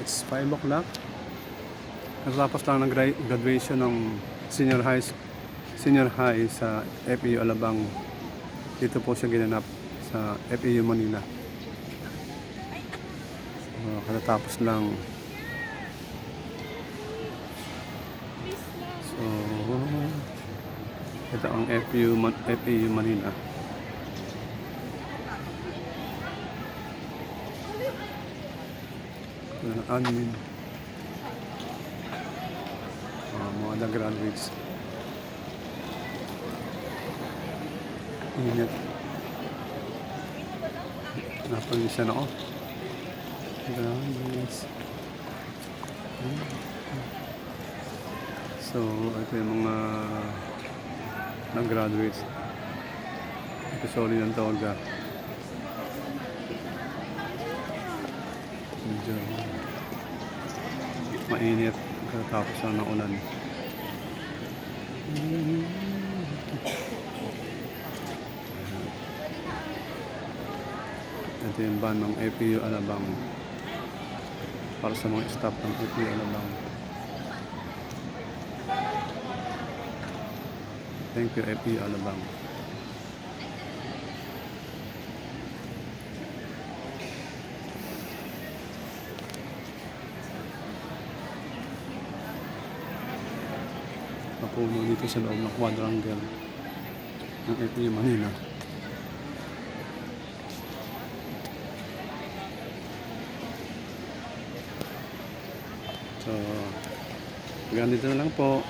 It's 5 o'clock. Natapos lang ng graduation ng senior high sa FEU Alabang. Dito po siya ginanap sa FEU Manila. Katatapos lang. So, ito ang FEU Manila. Admin. Mga undergraduates. Ingat. Napangisan ako. Graduates. So, ito yung mga nag-graduates. Ito sorry ng Tolga. Medyo mainit katapos lang ng ulan. Ito yung van ng FEU Alabang para sa mga staff ng FEU Alabang. Thank you FEU Alabang. Napuno dito sa loob ng quadrangle ng FEU Manila. So, ganito na lang po.